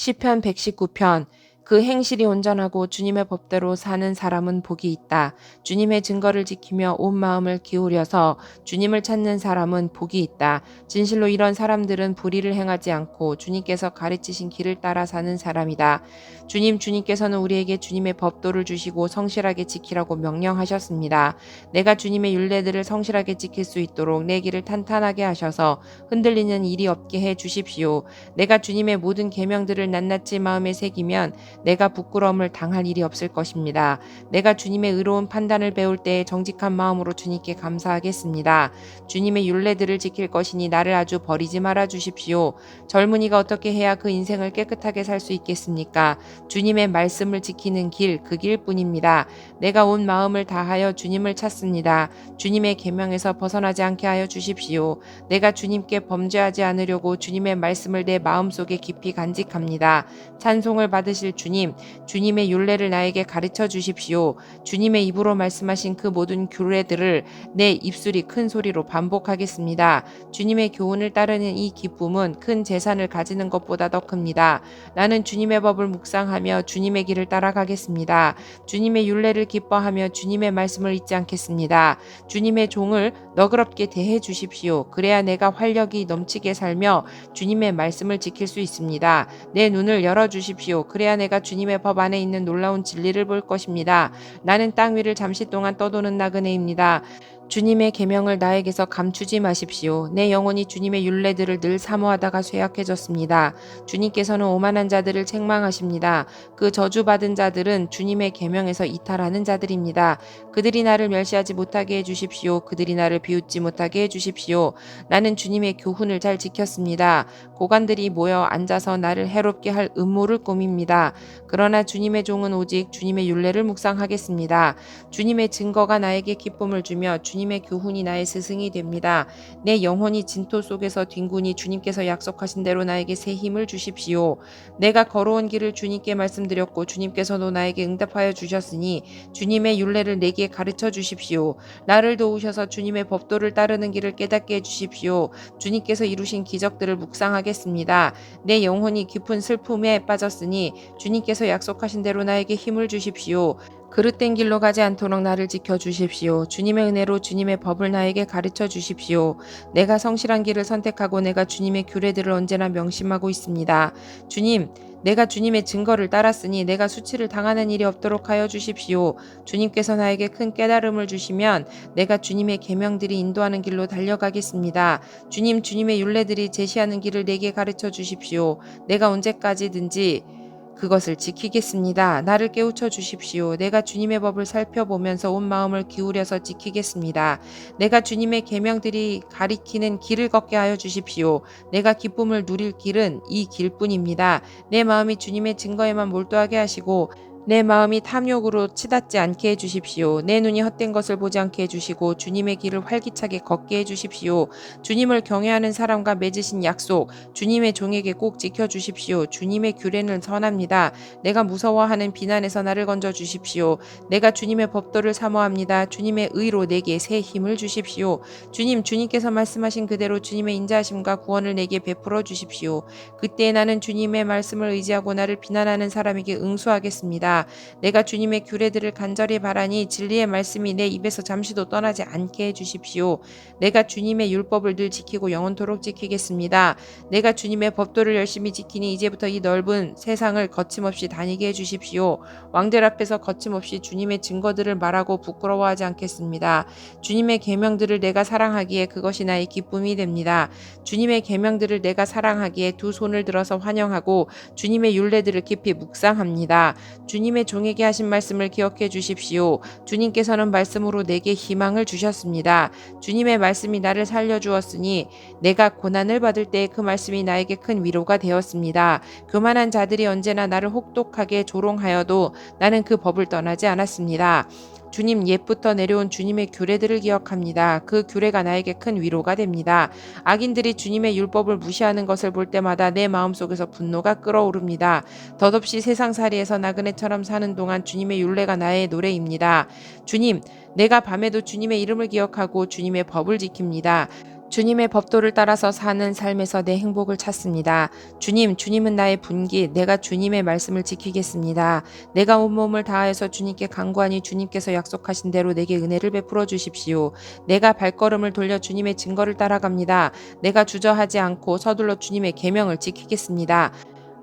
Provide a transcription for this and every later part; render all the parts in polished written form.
시편 119편. 그 행실이 온전하고 주님의 법대로 사는 사람은 복이 있다. 주님의 증거를 지키며 온 마음을 기울여서 주님을 찾는 사람은 복이 있다. 진실로 이런 사람들은 불의를 행하지 않고 주님께서 가르치신 길을 따라 사는 사람이다. 주님께서는 우리에게 주님의 법도를 주시고 성실하게 지키라고 명령하셨습니다. 내가 주님의 율례들을 성실하게 지킬 수 있도록 내 길을 탄탄하게 하셔서 흔들리는 일이 없게 해 주십시오. 내가 주님의 모든 계명들을 낱낱이 마음에 새기면 내가 부끄러움을 당할 일이 없을 것입니다. 내가 주님의 의로운 판단을 배울 때에 정직한 마음으로 주님께 감사하겠습니다. 주님의 율례들을 지킬 것이니 나를 아주 버리지 말아 주십시오. 젊은이가 어떻게 해야 그 인생을 깨끗하게 살 수 있겠습니까? 주님의 말씀을 지키는 길, 그 길뿐입니다. 내가 온 마음을 다하여 주님을 찾습니다. 주님의 계명에서 벗어나지 않게 하여 주십시오. 내가 주님께 범죄하지 않으려고 주님의 말씀을 내 마음속에 깊이 간직합니다. 찬송을 받으실 주님, 주님의 율례를 나에게 가르쳐 주십시오. 주님의 입으로 말씀하신 그 모든 규례들을 내 입술이 큰 소리로 반복하겠습니다. 주님의 교훈을 따르는 이 기쁨은 큰 재산을 가지는 것보다 더 큽니다. 나는 주님의 법을 묵상하며 주님의 길을 따라가겠습니다. 주님의 율례를 기뻐하며 주님의 말씀을 잊지 않겠습니다. 주님의 종을 너그럽게 대해 주십시오. 그래야 내가 활력이 넘치게 살며 주님의 말씀을 지킬 수 있습니다. 내 눈을 열어 주십시오. 그래야 내가 주님의 법 안에 있는 놀라운 진리를 볼 것입니다. 나는 땅 위를 잠시 동안 떠도는 나그네입니다. 주님의 계명을 나에게서 감추지 마십시오. 내 영혼이 주님의 율례들을 늘 사모하다가 쇠약해졌습니다. 주님께서는 오만한 자들을 책망하십니다. 그 저주받은 자들은 주님의 계명에서 이탈하는 자들입니다. 그들이 나를 멸시하지 못하게 해주십시오. 그들이 나를 비웃지 못하게 해주십시오. 나는 주님의 교훈을 잘 지켰습니다. 고관들이 모여 앉아서 나를 해롭게 할 음모를 꾸밉니다. 그러나 주님의 종은 오직 주님의 율례를 묵상하겠습니다. 주님의 증거가 나에게 기쁨을 주며 주님의 교훈이 나의 스승이 됩니다. 내 영혼이 진토 속에서 뒹구니 주님께서 약속하신 대로 나에게 새 힘을 주십시오. 내가 걸어온 길을 주님께 말씀드렸고 주님께서도 나에게 응답하여 주셨으니 주님의 율례를 내게 가르쳐 주십시오. 나를 도우셔서 주님의 법도를 따르는 길을 깨닫게 해주십시오. 주님께서 이루신 기적들을 묵상하겠습니다. 내 영혼이 깊은 슬픔에 빠졌으니 주님께서 약속하신 대로 나에게 힘을 주십시오. 그릇된 길로 가지 않도록 나를 지켜주십시오. 주님의 은혜로 주님의 법을 나에게 가르쳐 주십시오. 내가 성실한 길을 선택하고 내가 주님의 규례들을 언제나 명심하고 있습니다. 주님, 내가 주님의 증거를 따랐으니 내가 수치를 당하는 일이 없도록 하여 주십시오. 주님께서 나에게 큰 깨달음을 주시면 내가 주님의 계명들이 인도하는 길로 달려가겠습니다. 주님의 율례들이 제시하는 길을 내게 가르쳐 주십시오. 내가 언제까지든지 그것을 지키겠습니다. 나를 깨우쳐 주십시오. 내가 주님의 법을 살펴보면서 온 마음을 기울여서 지키겠습니다. 내가 주님의 계명들이 가리키는 길을 걷게 하여 주십시오. 내가 기쁨을 누릴 길은 이 길뿐입니다. 내 마음이 주님의 증거에만 몰두하게 하시고 내 마음이 탐욕으로 치닫지 않게 해주십시오. 내 눈이 헛된 것을 보지 않게 해주시고 주님의 길을 활기차게 걷게 해주십시오. 주님을 경외하는 사람과 맺으신 약속, 주님의 종에게 꼭 지켜주십시오. 주님의 규례는 선합니다. 내가 무서워하는 비난에서 나를 건져주십시오. 내가 주님의 법도를 사모합니다. 주님의 의로 내게 새 힘을 주십시오. 주님께서 말씀하신 그대로 주님의 인자하심과 구원을 내게 베풀어 주십시오. 그때 나는 주님의 말씀을 의지하고 나를 비난하는 사람에게 응수하겠습니다. 내가 주님의 규례들을 간절히 바라니 진리의 말씀이 내 입에서 잠시도 떠나지 않게 해주십시오. 내가 주님의 율법을 늘 지키고 영원토록 지키겠습니다. 내가 주님의 법도를 열심히 지키니 이제부터 이 넓은 세상을 거침없이 다니게 해주십시오. 왕들 앞에서 거침없이 주님의 증거들을 말하고 부끄러워하지 않겠습니다. 주님의 계명들을 내가 사랑하기에 그것이 나의 기쁨이 됩니다. 주님의 계명들을 내가 사랑하기에 두 손을 들어서 환영하고 주님의 율례들을 깊이 묵상합니다. 주님의 종에게 하신 말씀을 기억해 주십시오. 주님께서는 말씀으로 내게 희망을 주셨습니다. 주님의 말씀이 나를 살려주었으니 내가 고난을 받을 때 그 말씀이 나에게 큰 위로가 되었습니다. 교만한 자들이 언제나 나를 혹독하게 조롱하여도 나는 그 법을 떠나지 않았습니다. 주님 옛부터 내려온 주님의 규례들을 기억합니다. 그 규례가 나에게 큰 위로가 됩니다. 악인들이 주님의 율법을 무시하는 것을 볼 때마다 내 마음속에서 분노가 끓어오릅니다. 덧없이 세상살이에서 나그네처럼 사는 동안 주님의 율례가 나의 노래입니다. 주님, 내가 밤에도 주님의 이름을 기억하고 주님의 법을 지킵니다. 주님의 법도를 따라서 사는 삶에서 내 행복을 찾습니다. 주님은 나의 분기, 내가 주님의 말씀을 지키겠습니다. 내가 온몸을 다하여서 주님께 간구하니 주님께서 약속하신 대로 내게 은혜를 베풀어 주십시오. 내가 발걸음을 돌려 주님의 증거를 따라갑니다. 내가 주저하지 않고 서둘러 주님의 계명을 지키겠습니다.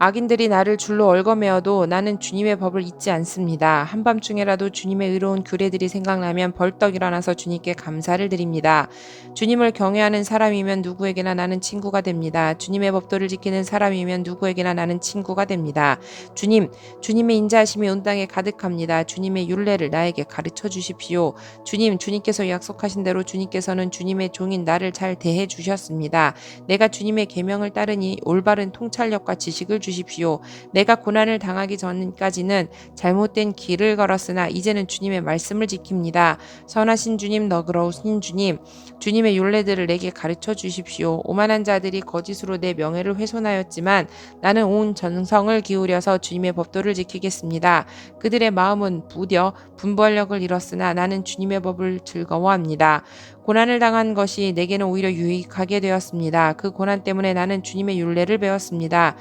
악인들이 나를 줄로 얽어매어도 나는 주님의 법을 잊지 않습니다. 한밤중에라도 주님의 의로운 규례들이 생각나면 벌떡 일어나서 주님께 감사를 드립니다. 주님을 경외하는 사람이면 누구에게나 나는 친구가 됩니다. 주님의 법도를 지키는 사람이면 누구에게나 나는 친구가 됩니다. 주님의 인자하심이 온 땅에 가득합니다. 주님의 율례를 나에게 가르쳐 주십시오. 주님께서 약속하신 대로 주님께서는 주님의 종인 나를 잘 대해 주셨습니다. 내가 주님의 계명을 따르니 올바른 통찰력과 지식을 주십시오. 내가 고난을 당하기 전까지는 잘못된 길을 걸었으나 이제는 주님의 말씀을 지킵니다. 선하신 주님, 너그러우신 주님, 주님의 율례들을 내게 가르쳐 주십시오. 오만한 자들이 거짓으로 내 명예를 훼손하였지만 나는 온 전성을 기울여서 주님의 법도를 지키겠습니다. 그들의 마음은 부뎌 분별력을 잃었으나 나는 주님의 법을 즐거워합니다. 고난을 당한 것이 내게는 오히려 유익하게 되었습니다. 그 고난 때문에 나는 주님의 율례를 배웠습니다.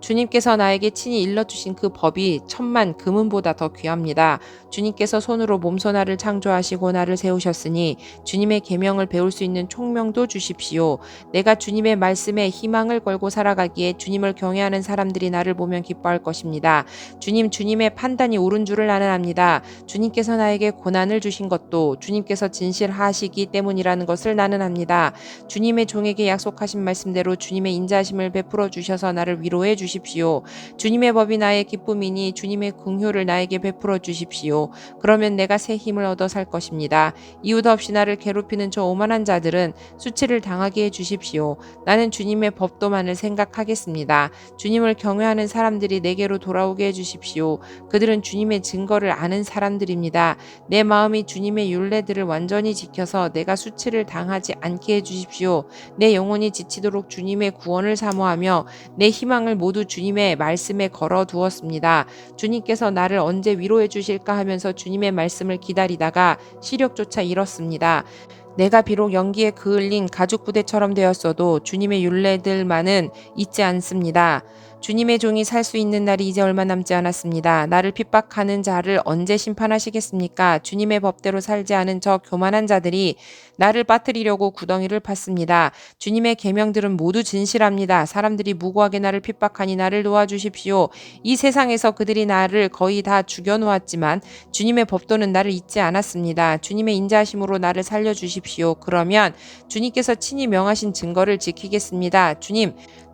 주님께서 나에게 친히 일러주신 그 법이 천만 금은보다 더 귀합니다. 주님께서 손으로 몸소 나를 창조하시고 나를 세우셨으니 주님의 계명을 배울 수 있는 총명도 주십시오. 내가 주님의 말씀에 희망을 걸고 살아가기에 주님을 경외하는 사람들이 나를 보면 기뻐할 것입니다. 주님의 판단이 옳은 줄을 나는 압니다. 주님께서 나에게 고난을 주신 것도 주님께서 진실하시기 때문이라는 것을 나는 압니다. 주님의 종에게 약속하신 말씀대로 주님의 인자하심을 베풀어 주셔서 나를 위로해 주십시오. 주님의 법이 나의 기쁨이니 주님의 긍휼을 나에게 베풀어 주십시오. 그러면 내가 새 힘을 얻어 살 것입니다. 이유도 없이 나를 괴롭히는 저 오만한 자들은 수치를 당하게 해 주십시오. 나는 주님의 법도만을 생각하겠습니다. 주님을 경외하는 사람들이 내게로 돌아오게 해 주십시오. 그들은 주님의 증거를 아는 사람들입니다. 내 마음이 주님의 율례들을 완전히 지켜서 내가 수치를 당하지 않게 해 주십시오. 내 영혼이 지치도록 주님의 구원을 사모하며 내 희망을 모두 주님의 말씀에 걸어 두었습니다. 주님께서 나를 언제 위로해 주실까 하면서 주님의 말씀을 기다리다가 시력조차 잃었습니다. 내가 비록 연기에 그을린 가죽 부대처럼 되었어도 주님의 율례들만은 잊지 않습니다. 주님의 종이 살 수 있는 날이 이제 얼마 남지 않았습니다. 나를 핍박하는 자를 언제 심판하시겠습니까? 주님의 법대로 살지 않은 저 교만한 자들이 나를 빠뜨리려고 구덩이를 팠습니다. 주님의 계명들은 모두 진실합니다. 사람들이 무고하게 나를 핍박하니 나를 도와주십시오. 이 세상에서 그들이 나를 거의 다 죽여놓았지만 주님의 법도는 나를 잊지 않았습니다. 주님의 인자하심으로 나를 살려주십시오. 그러면 주님께서 친히 명하신 증거를 지키겠습니다.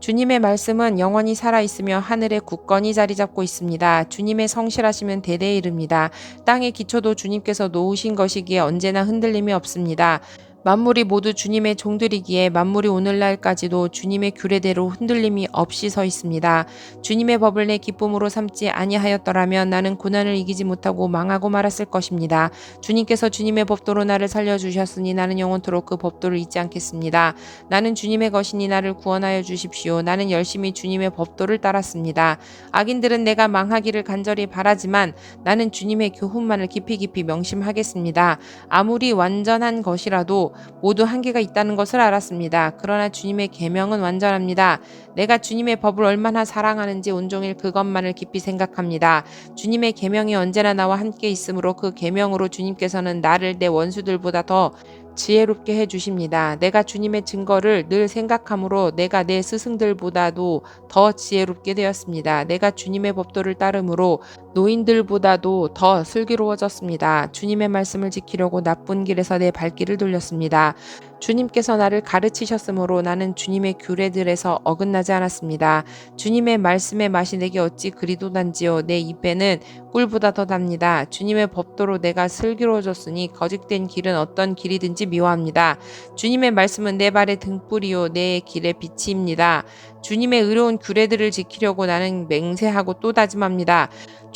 주님의 말씀은 영원히 살아있으며 하늘에 굳건히 자리 잡고 있습니다. 주님의 성실하심은 대대에 이릅니다. 땅의 기초도 주님께서 놓으신 것이기에 언제나 흔들림이 없습니다. 만물이 모두 주님의 종들이기에 만물이 오늘날까지도 주님의 규례대로 흔들림이 없이 서 있습니다. 주님의 법을 내 기쁨으로 삼지 아니하였더라면 나는 고난을 이기지 못하고 망하고 말았을 것입니다. 주님께서 주님의 법도로 나를 살려주셨으니 나는 영원토록 그 법도를 잊지 않겠습니다. 나는 주님의 것이니 나를 구원하여 주십시오. 나는 열심히 주님의 법도를 따랐습니다. 악인들은 내가 망하기를 간절히 바라지만 나는 주님의 교훈만을 깊이 명심하겠습니다. 아무리 완전한 것이라도 모두 한계가 있다는 것을 알았습니다. 그러나 주님의 계명은 완전합니다. 내가 주님의 법을 얼마나 사랑하는지 온종일 그것만을 깊이 생각합니다. 주님의 계명이 언제나 나와 함께 있으므로 그 계명으로 주님께서는 나를 내 원수들보다 더 지혜롭게 해주십니다. 내가 주님의 증거를 늘 생각하므로 내가 내 스승들보다도 더 지혜롭게 되었습니다. 내가 주님의 법도를 따름으로 노인들보다도 더 슬기로워졌습니다. 주님의 말씀을 지키려고 나쁜 길에서 내 발길을 돌렸습니다. 주님께서 나를 가르치셨으므로 나는 주님의 규례들에서 어긋나지 않았습니다. 주님의 말씀의 맛이 내게 어찌 그리도 단지요. 내 입에는 꿀보다 더 답니다. 주님의 법도로 내가 슬기로워졌으니 거짓된 길은 어떤 길이든지 미워합니다. 주님의 말씀은 내 발의 등불이요 내 길의 빛입니다. 주님의 의로운 규례들을 지키려고 나는 맹세하고 또 다짐합니다.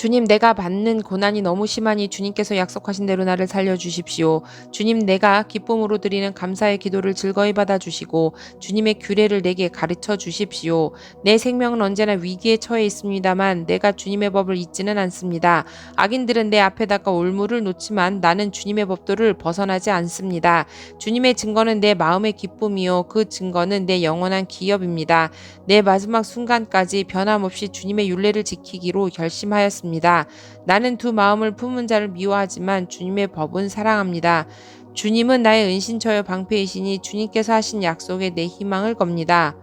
주님, 내가 받는 고난이 너무 심하니 주님께서 약속하신 대로 나를 살려주십시오. 주님, 내가 기쁨으로 드리는 감사의 기도를 즐거이 받아주시고 주님의 규례를 내게 가르쳐 주십시오. 내 생명은 언제나 위기에 처해 있습니다만 내가 주님의 법을 잊지는 않습니다. 악인들은 내 앞에다가 올무를 놓지만 나는 주님의 법도를 벗어나지 않습니다. 주님의 증거는 내 마음의 기쁨이요, 그 증거는 내 영원한 기업입니다. 내 마지막 순간까지 변함없이 주님의 율례를 지키기로 결심하였습니다. 나는 두 마음을 품은 자를 미워하지만 주님의 법은 사랑합니다. 주님은 나의 은신처여 방패이시니 주님께서 하신 약속에 내 희망을 겁니다.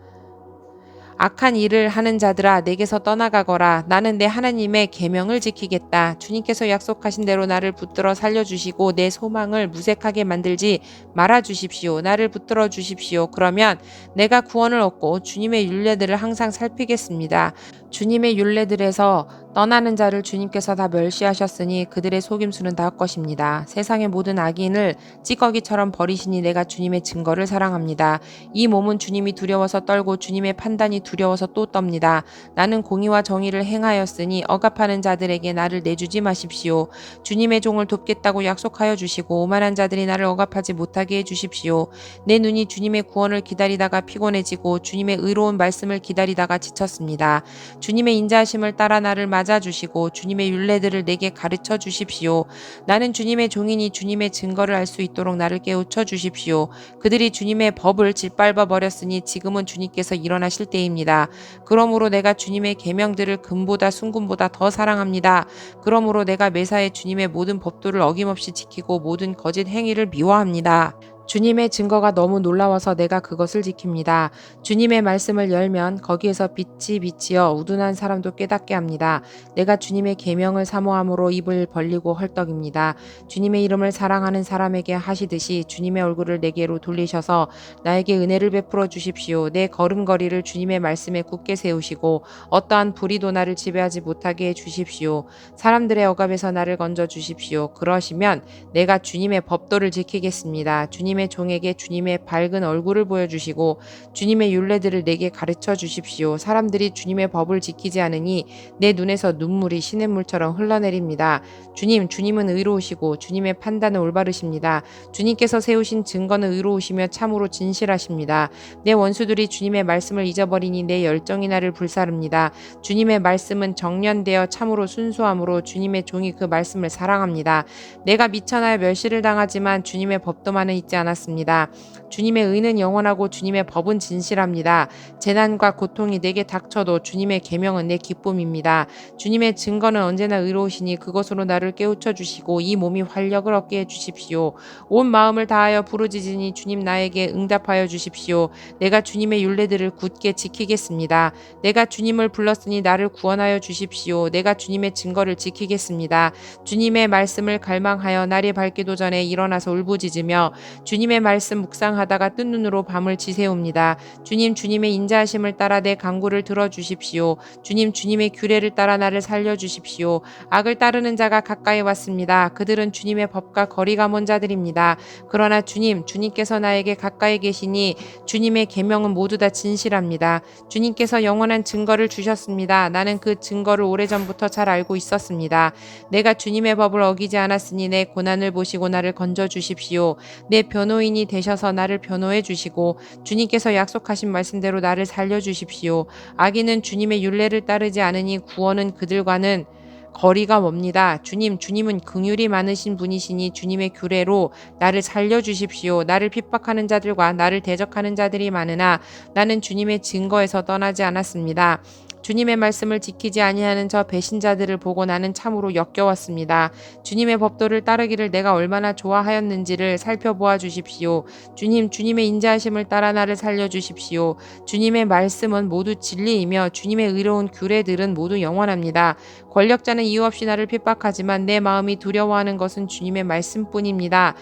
악한 일을 하는 자들아, 내게서 떠나가거라. 나는 내 하나님의 계명을 지키겠다. 주님께서 약속하신 대로 나를 붙들어 살려주시고 내 소망을 무색하게 만들지 말아주십시오. 나를 붙들어 주십시오. 그러면 내가 구원을 얻고 주님의 율례들을 항상 살피겠습니다. 주님의 율례들에서 떠나는 자를 주님께서 다 멸시하셨으니 그들의 속임수는 다 헛것입니다. 세상의 모든 악인을 찌꺼기처럼 버리시니 내가 주님의 증거를 사랑합니다. 이 몸은 주님이 두려워서 떨고 주님의 판단이 두려워서 또 떱니다. 나는 공의와 정의를 행하였으니 억압하는 자들에게 나를 내주지 마십시오. 주님의 종을 돕겠다고 약속하여 주시고 오만한 자들이 나를 억압하지 못하게 해주십시오. 내 눈이 주님의 구원을 기다리다가 피곤해지고 주님의 의로운 말씀을 기다리다가 지쳤습니다. 주님의 인자하심을 따라 나를 맞아주시고 주님의 율례들을 내게 가르쳐 주십시오. 나는 주님의 종이니 주님의 증거를 알 수 있도록 나를 깨우쳐 주십시오. 그들이 주님의 법을 짓밟아 버렸으니 지금은 주님께서 일어나실 때입니다. 그러므로 내가 주님의 계명들을 금보다 순금보다 더 사랑합니다. 그러므로 내가 매사에 주님의 모든 법도를 어김없이 지키고 모든 거짓 행위를 미워합니다. 주님의 증거가 너무 놀라워서 내가 그것을 지킵니다. 주님의 말씀을 열면 거기에서 빛이 비치어 우둔한 사람도 깨닫게 합니다. 내가 주님의 계명을 사모함으로 입을 벌리고 헐떡입니다. 주님의 이름을 사랑하는 사람에게 하시듯이 주님의 얼굴을 내게로 돌리셔서 나에게 은혜를 베풀어 주십시오. 내 걸음걸이를 주님의 말씀에 굳게 세우시고 어떠한 불의도 나를 지배하지 못하게 해 주십시오. 사람들의 억압에서 나를 건져 주십시오. 그러시면 내가 주님의 법도를 지키겠습니다. 주님의 종에게 주님의 밝은 얼굴을 보여주시고 주님의 율례들을 내게 가르쳐 주십시오. 사람들이 주님의 법을 지키지 않으니 내 눈에서 눈물이 시냇물처럼 흘러내립니다. 주님은 의로우시고 주님의 판단은 올바르십니다. 주님께서 세우신 증거는 의로우시며 참으로 진실하십니다. 내 원수들이 주님의 말씀을 잊어버리니 내 열정이 나를 불사릅니다. 주님의 말씀은 정련되어 참으로 순수함으로 주님의 종이 그 말씀을 사랑합니다. 내가 미천하여 멸시를 당하지만 주님의 법도만은 잊지 않았습니다. 주님의 의는 영원하고 주님의 법은 진실합니다. 재난과 고통이 내게 닥쳐도 주님의 계명은 내 기쁨입니다. 주님의 증거는 언제나 의로우시니 그것으로 나를 깨우쳐 주시고 이 몸이 활력을 얻게 해 주십시오. 온 마음을 다하여 부르짖으니 주님 나에게 응답하여 주십시오. 내가 주님의 율례들을 굳게 지키겠습니다. 내가 주님을 불렀으니 나를 구원하여 주십시오. 내가 주님의 증거를 지키겠습니다. 주님의 말씀을 갈망하여 날이 밝기도 전에 일어나서 울부짖으며 주님의 말씀 묵상하다가 뜬 눈으로 밤을 지새웁니다. 주님의 인자하심을 따라 내 간구를 들어주십시오. 주님의 규례를 따라 나를 살려주십시오. 악을 따르는 자가 가까이 왔습니다. 그들은 주님의 법과 거리가 먼 자들입니다. 그러나 주님께서 나에게 가까이 계시니 주님의 계명은 모두 다 진실합니다. 주님께서 영원한 증거를 주셨습니다. 나는 그 증거를 오래전부터 잘 알고 있었습니다. 내가 주님의 법을 어기지 않았으니 내 고난을 보시고 나를 건져 주십시오. 내 변호인이 되셔서 나를 변호해 주시고 주님께서 약속하신 말씀대로 나를 살려 주십시오. 악인은 주님의 율례를 따르지 않으니 구원은 그들과는 거리가 멉니다. 주님은 긍휼이 많으신 분이시니 주님의 규례로 나를 살려주십시오. 나를 핍박하는 자들과 나를 대적하는 자들이 많으나 나는 주님의 증거에서 떠나지 않았습니다. 주님의 말씀을 지키지 아니하는 저 배신자들을 보고 나는 참으로 역겨웠습니다. 주님의 법도를 따르기를 내가 얼마나 좋아하였는지를 살펴보아 주십시오. 주님의 인자하심을 따라 나를 살려주십시오. 주님의 말씀은 모두 진리이며 주님의 의로운 규례들은 모두 영원합니다. 권력자는 이유 없이 나를 핍박하지만 내 마음이 두려워하는 것은 주님의 말씀뿐입니다.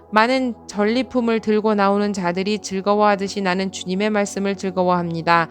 많은 전리품을 들고 나오는 자들이 즐거워하듯이 나는 주님의 말씀을 즐거워합니다.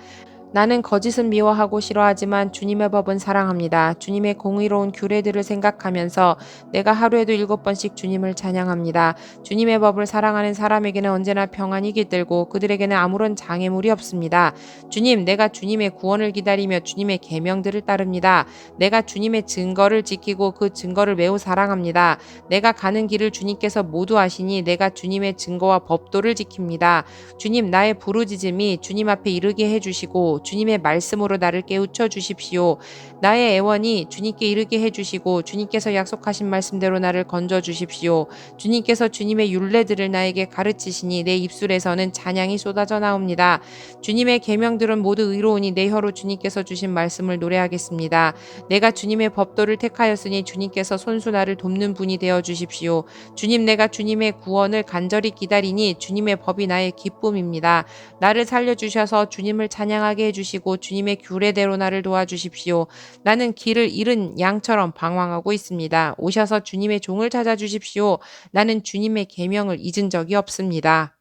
나는 거짓은 미워하고 싫어하지만 주님의 법은 사랑합니다. 주님의 공의로운 규례들을 생각하면서 내가 하루에도 7번씩 주님을 찬양합니다. 주님의 법을 사랑하는 사람에게는 언제나 평안이 깃들고 그들에게는 아무런 장애물이 없습니다. 주님, 내가 주님의 구원을 기다리며 주님의 계명들을 따릅니다. 내가 주님의 증거를 지키고 그 증거를 매우 사랑합니다. 내가 가는 길을 주님께서 모두 아시니 내가 주님의 증거와 법도를 지킵니다. 주님, 나의 부르짖음이 주님 앞에 이르게 해주시고 주님의 말씀으로 나를 깨우쳐 주십시오. 나의 애원이 주님께 이르게 해주시고 주님께서 약속하신 말씀대로 나를 건져 주십시오. 주님께서 주님의 율례들을 나에게 가르치시니 내 입술에서는 찬양이 쏟아져 나옵니다. 주님의 계명들은 모두 의로우니 내 혀로 주님께서 주신 말씀을 노래하겠습니다. 내가 주님의 법도를 택하였으니 주님께서 손수 나를 돕는 분이 되어 주십시오. 주님, 내가 주님의 구원을 간절히 기다리니 주님의 법이 나의 기쁨입니다. 나를 살려주셔서 주님을 찬양하게 해주시고 주님의 규례대로 나를 도와주십시오. 나는 길을 잃은 양처럼 방황하고 있습니다. 오셔서 주님의 종을 찾아주십시오. 나는 주님의 계명을 잊은 적이 없습니다.